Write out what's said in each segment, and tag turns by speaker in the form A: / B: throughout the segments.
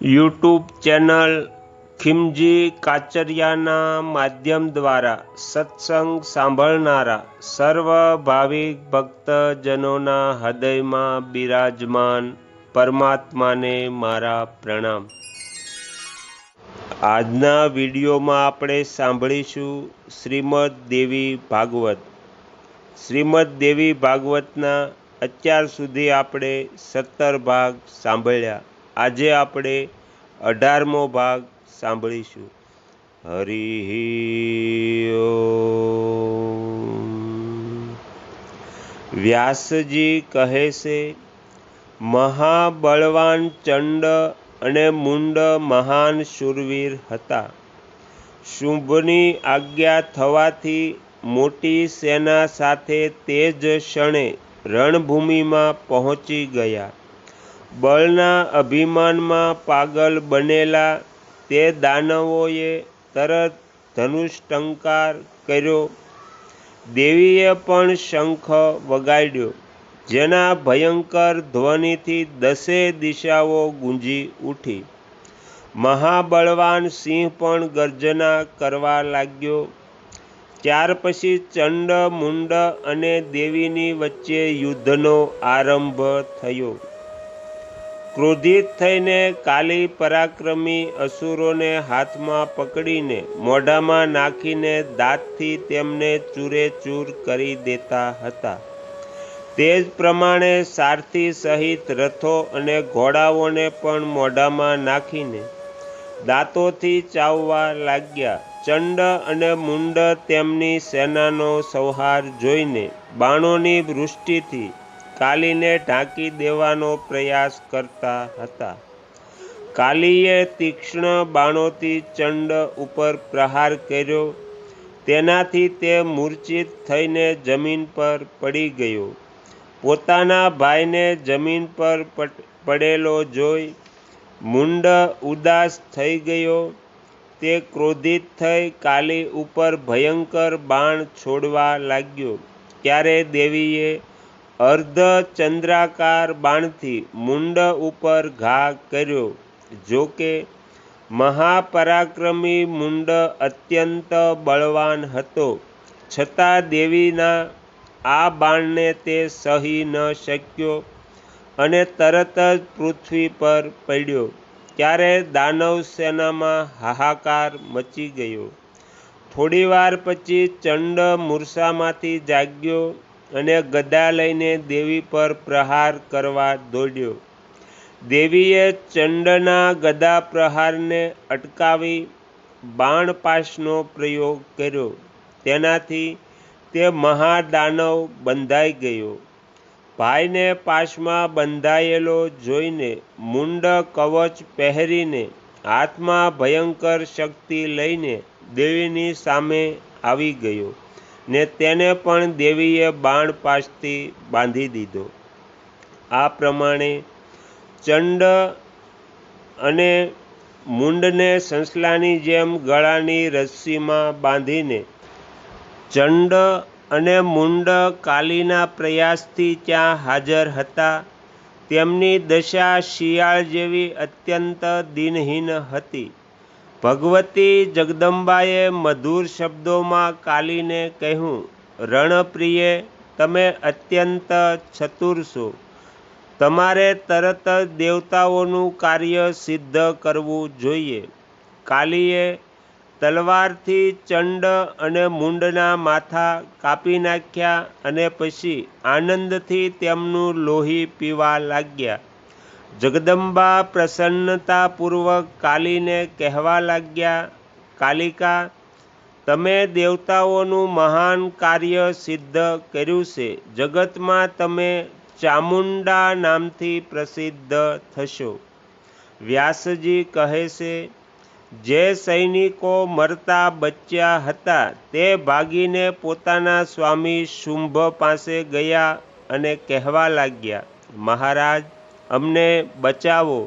A: YouTube channel Khimji કાચરિયાના માધ્યમ દ્વારા સત્સંગ સાંભળનારા સર્વ ભાવિક ભક્તજનોના હૃદયમાં બિરાજમાન પરમાત્માને મારા પ્રણામ। આજના વિડીયોમાં આપણે સાંભળીશું શ્રીમદ દેવી ભાગવત। શ્રીમદ દેવી ભાગવતના અત્યાર સુધી આપણે 17 ભાગ સાંભળ્યા। આજે આપણે 18મો ભાગ સાંભળીશું। હરિ ઓમ। વ્યાસજી કહે છે, મહાબળવાન ચંડ અને મુંડ મહાન શૂરવીર હતા। શુંભની આજ્ઞા થવાથી મોટી સેના સાથે તે જ ક્ષણે રણભૂમિમાં પહોંચી ગયા। બળના અભિમાનમાં પાગલ બનેલા તે દાનવોએ તરત ધનુષ્ટંકાર કર્યો। દેવીએ પણ શંખ વગાડ્યો, જેના ભયંકર ધ્વનિથી 10 દિશાઓ ગુંજી ઉઠી। મહાબળવાન સિંહ પણ ગર્જના કરવા લાગ્યો। ત્યાર પછી ચંડ, મુંડ અને દેવીની વચ્ચે યુદ્ધનો આરંભ થયો। ક્રોધિત થઈને કાલી પરાક્રમી અસુરોને હાથમાં પકડીને મોઢામાં નાખીને દાંતથી તેમને ચૂરેચૂર કરી દેતા હતા। તે જ પ્રમાણે સારથી સહિત રથો અને ઘોડાઓને પણ મોઢામાં નાખીને દાંતોથી ચાવવા લાગ્યા। ચંડ અને મુંડ તેમની સેનાનો સંહાર જોઈને બાણોની વૃષ્ટિથી કાલીને ઢાંકી દેવાનો પ્રયાસ કરતા હતા। કાલીએ તીક્ષ્ણ બાણોથી ચંડ ઉપર પ્રહાર કર્યો। તેનાથી તે મૂર્છિત થઈને જમીન પર પડી ગયો। પોતાના ભાઈને જમીન પર પડેલો જોઈ મુંડ ઉદાસ થઈ ગયો। તે ક્રોધિત થઈ કાલી ઉપર ભયંકર બાણ છોડવા લાગ્યો। ત્યારે દેવીએ અર્ધચંદ્રાકાર બાણથી મુંડ ઉપર ઘા કર્યો। જોકે મહાપરાક્રમી મુંડ અત્યંત બળવાન હતો, છતાં દેવીના આ બાણને તે સહી ન શક્યો અને તરત જ પૃથ્વી પર પડ્યો। ત્યારે દાનવ સેનામાં હાહાકાર મચી ગયો। થોડીવાર પછી ચંડ મૂર્છામાંથી જાગ્યો અને ગદા લઈને દેવી પર પ્રહાર કરવા દોડ્યો। દેવીએ ચંડના ગદા પ્રહારને અટકાવી બાણપાશનો પ્રયોગ કર્યો। તેનાથી તે મહાદાનવ બંધાઈ ગયો। ભાઈને પાશમાં બંધાયેલો જોઈને મુંડ કવચ પહેરીને હાથમાં ભયંકર શક્તિ લઈને દેવીની સામે આવી ગયો ને તેને પણ દેવીએ બાણપાશથી બાંધી દીધો। આ પ્રમાણે ચંડ અને મુંડને સસલાની જેમ ગળાની રસ્સીમાં બાંધીને ચંડ અને મુંડ કાલીના પ્રયાસથી ત્યાં હાજર હતા। તેમની દશા શિયાળ જેવી અત્યંત દિનહીન હતી। ભગવતી જગદંબાએ મધુર શબ્દોમાં કાલીને કહ્યું, રણપ્રિયે, તમે અત્યંત ચતુર છો। તમારે તરત જ દેવતાઓનું કાર્ય સિદ્ધ કરવું જોઈએ। કાલીએ તલવારથી ચંડ અને મુંડના માથા કાપી નાખ્યા અને પછી આનંદથી તેમનું લોહી પીવા લાગ્યા। જગદંબા પ્રસન્નતાપૂર્વક કાલીને કહેવા લાગ્યા, કાલિકા, તમે દેવતાઓનું મહાન કાર્ય સિદ્ધ કર્યું છે। જગતમાં તમે ચામુંડા નામથી પ્રસિદ્ધ થશો। વ્યાસજી કહે છે, જે સૈનિકો મરતા બચ્યા હતા તે ભાગીને પોતાના સ્વામી શુંભ પાસે ગયા અને કહેવા લાગ્યા, મહારાજ, અમને બચાવો।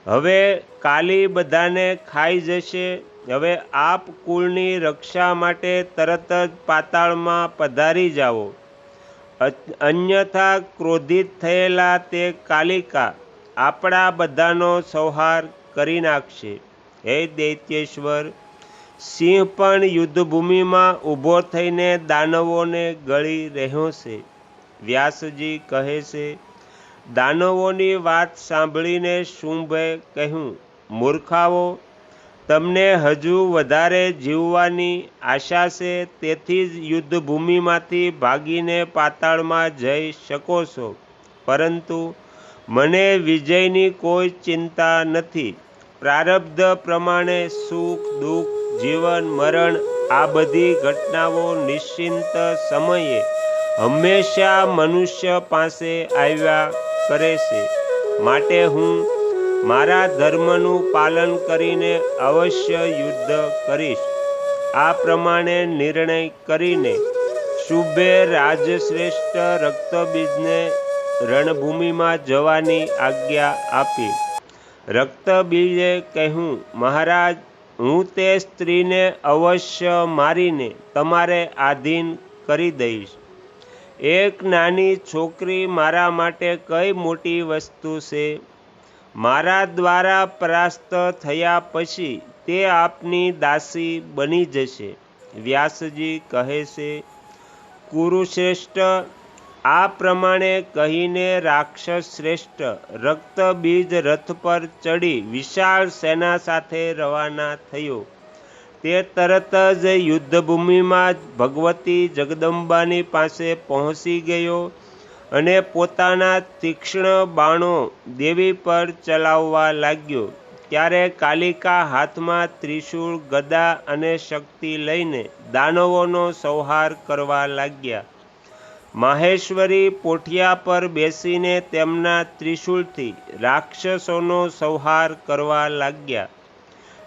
A: હવે કાલી બધાને ખાઈ જશે। હવે આપ કુળની રક્ષા માટે તરત જ પાતાળમાં પધારી જાઓ। અન્યથા ક્રોધિત થયેલા તે કાલિકા આપણા બધાનો સંહાર કરી નાખશે. હે દૈત્યેશ્વર, સિંહ પણ યુદ્ધભૂમિમાં ઊભો થઈને દાનવોને ગળી રહ્યો છે. વ્યાસજી કહે છે, દાનવોની વાત સાંભળીને શુંભે કહ્યું, મૂર્ખાઓ, તમને હજુ વધારે જીવવાની આશા છે, તેથી જ યુદ્ધભૂમિમાંથી ભાગીને પાતાળમાં જઈ શકો છો. પરંતુ મને વિજયની કોઈ ચિંતા નથી. પ્રારબ્ધ પ્રમાણે સુખ દુઃખ, જીવન મરણ આ બધી ઘટનાઓ નિશ્ચિંત સમયે હંમેશા મનુષ્ય પાસે આવ્યા કરે છે. માટે હું મારા ધર્મનું પાલન કરીને અવશ્ય યુદ્ધ કરીશ. આ પ્રમાણે નિર્ણય કરીને શુંભે રાજશ્રેષ્ઠ રક્તબીજને રણભૂમિમાં જવાની આજ્ઞા આપી. રક્તબીજે કહ્યું, મહારાજ, હું તે સ્ત્રીને અવશ્ય મારીને તમારે આધીન કરી દઈશ. એક નાની છોકરી મારા માટે કઈ મોટી વસ્તુ છે? મારા દ્વારા પરાસ્ત થયા પછી તે આપની દાસી બની જશે. વ્યાસજી કહે છે, કુરુશ્રેષ્ઠ, આ પ્રમાણે કહીને રાક્ષસ શ્રેષ્ઠ રક્તબીજ રથ પર ચડી વિશાળ સેના સાથે રવાના થયો. તે તરત જ યુદ્ધભૂમિમાં ભગવતી જગદંબાની પાસે પહોંચી ગયો અને પોતાના તીક્ષ્ણ બાણો દેવી પર ચલાવવા લાગ્યો. ત્યારે કાલિકા હાથમાં ત્રિશૂળ, ગદા અને શક્તિ લઈને દાનવોનો સંહાર કરવા લાગ્યા. માહેશ્વરી પોઠિયા પર બેસીને તેમના ત્રિશૂળથી રાક્ષસોનો સંહાર કરવા લાગ્યા.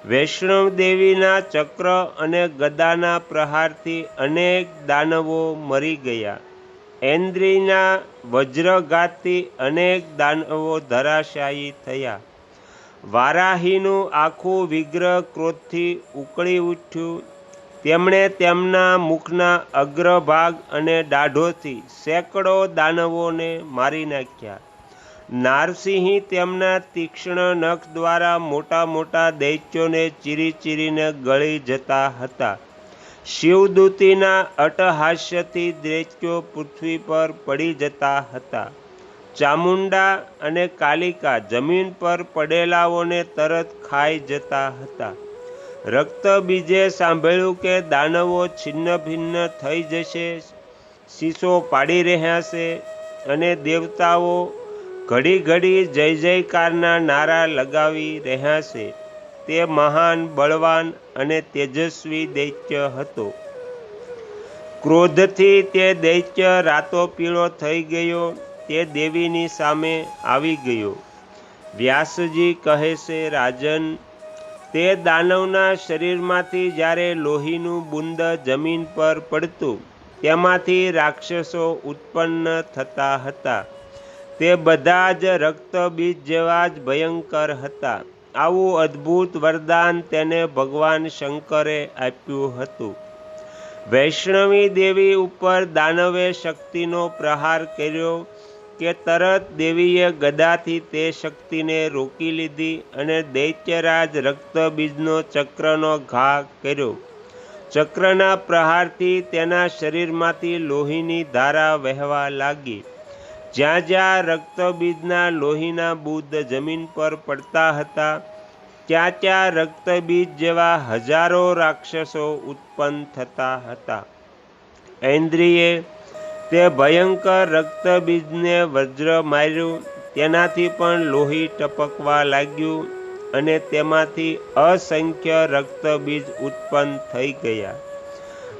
A: વૈષ્ણવ દેવીના ચક્ર અને ગદાના પ્રહારથી અનેક દાનવો મરી ગયા. ઐન્દ્રીના વજ્રઘાતથી અનેક દાનવો ધરાશાયી થયા. વારાહીનું આખું વિગ્રહ ક્રોધથી ઉકળી ઉઠ્યું. તેમણે તેમના મુખના અગ્રભાગ અને દાઢોથી સેંકડો દાનવોને મારી નાખ્યા. નારસિંહ તેમના તીક્ષ્ણ નખ દ્વારા મોટા મોટા દૈત્યોને ચીરી ચીરીને ગળી જતા હતા. શિવદૂતીના અટ્ટહાસ્યથી દૈત્યો પૃથ્વી પર પડી જતા હતા. ચામુંડા અને કાલિકા જમીન પર પડેલાઓને તરત ખાઈ જતા હતા. રક્તબીજે સાંભળ્યું કે દાનવો છિન્ન ભિન્ન થઈ જશે, શીશો પાડી રહ્યા છે અને દેવતાઓ ઘડી ઘડી જય જયકારના નારા લગાવી રહ્યા છે. તે મહાન, બળવાન અને તેજસ્વી દૈત્ય હતો. ક્રોધથી તે દૈત્ય રાતોપીળો થઈ ગયો. તે દેવીની સામે આવી ગયો. વ્યાસજી કહે છે, રાજન, તે દાનવના શરીરમાંથી જ્યારે લોહીનું બુંદ જમીન પર પડતું, તેમાંથી રાક્ષસો ઉત્પન્ન થતા હતા. તે બધા જ રક્તબીજ જેવા જ ભયંકર હતા. આવું અદ્ભુત વરદાન તેને ભગવાન શંકરે આપ્યું હતું. વૈષ્ણવી દેવી ઉપર દાનવે શક્તિનો પ્રહાર કર્યો કે તરત દેવીએ ગદાથી તે શક્તિને રોકી લીધી અને દૈત્યરાજ રક્તબીજનો ચક્રનો ઘા કર્યો. ચક્રના પ્રહારથી તેના શરીરમાંથી લોહીની ધારા વહેવા લાગી. જ્યાં જ્યાં રક્તબીજના લોહીના બુંદ જમીન પર પડતા હતા, ત્યાં ત્યાં રક્તબીજ જેવા હજારો રાક્ષસો ઉત્પન્ન થતા હતા. ઐન્દ્રિએ તે ભયંકર રક્તબીજને વજ્ર માર્યું. તેનાથી પણ લોહી ટપકવા લાગ્યું અને તેમાંથી અસંખ્ય રક્તબીજ ઉત્પન્ન થઈ ગયા.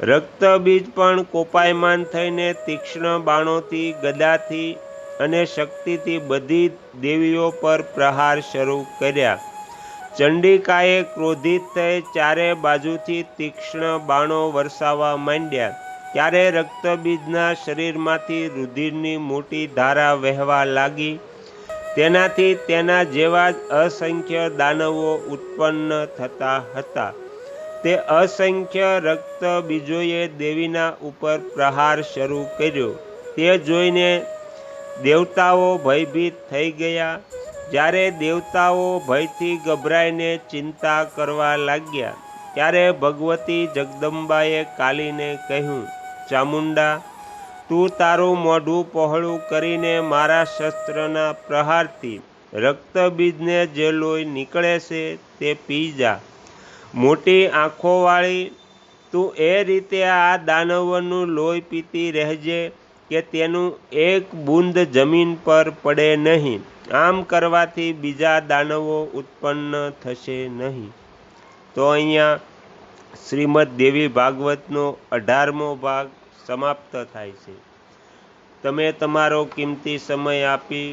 A: રક્તબીજ પણ કોપાયમાન થઈને તીક્ષ્ણ બાણોથી, ગદાથી અને શક્તિથી બધી દેવીઓ પર પ્રહાર શરૂ કર્યા. ચંડિકાએ ક્રોધિત થઈ ચારે બાજુથી તીક્ષ્ણ બાણો વરસાવવા માંડ્યા. ત્યારે રક્તબીજના શરીરમાંથી રુધિરની મોટી ધારા વહેવા લાગી. તેનાથી તેના જેવા જ અસંખ્ય દાનવો ઉત્પન્ન થતા હતા. તે અસંખ્ય રક્તબીજોએ દેવીના ઉપર પ્રહાર શરૂ કર્યો. તે જોઈને દેવતાઓ ભયભીત થઈ ગયા. જ્યારે દેવતાઓ ભયથી ગભરાઈને ચિંતા કરવા લાગ્યા ત્યારે ભગવતી જગદંબાએ કાલીને કહ્યું, ચામુંડા, તું તારું મોઢું પહોળું કરીને મારા શસ્ત્રના પ્રહારથી રક્તબીજને જે લોહી નીકળે છે તે પી જા. મોટી આંખોવાળી, તું એ રીતે આ દાનવોનું લોહી પીતી રહેજે કે તેનું એક બૂંદ જમીન પર પડે નહીં. આમ કરવાથી બીજા દાનવો ઉત્પન્ન થશે નહીં. તો અહીંયા શ્રીમદ દેવી ભાગવતનો 18મો ભાગ સમાપ્ત થાય છે. તમે તમારો કિંમતી સમય આપી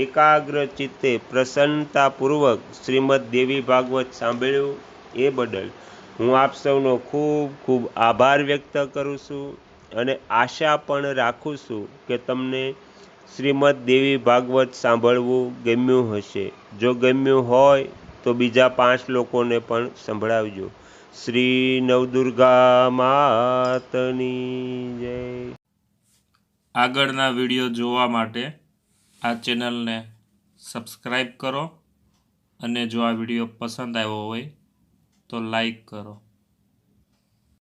A: એકાગ્ર ચિત્તે પ્રસન્નતાપૂર્વક શ્રીમદ દેવી ભાગવત સાંભળ્યું એ બદલ હું આપ સૌનો ખૂબ ખૂબ આભાર વ્યક્ત કરું છું અને આશા પણ રાખું છું કે તમને શ્રીમદ દેવી ભાગવત સાંભળવું ગમ્યું હશે. જો ગમ્યું હોય તો બીજા 5 લોકોને પણ સંભળાવજો. શ્રી નવદુર્ગા માતની જય.
B: આગળના વિડીયો જોવા માટે આ ચેનલને સબસ્ક્રાઈબ કરો અને જો આ વિડીયો પસંદ આવ્યો હોય તો લાઈક કરો.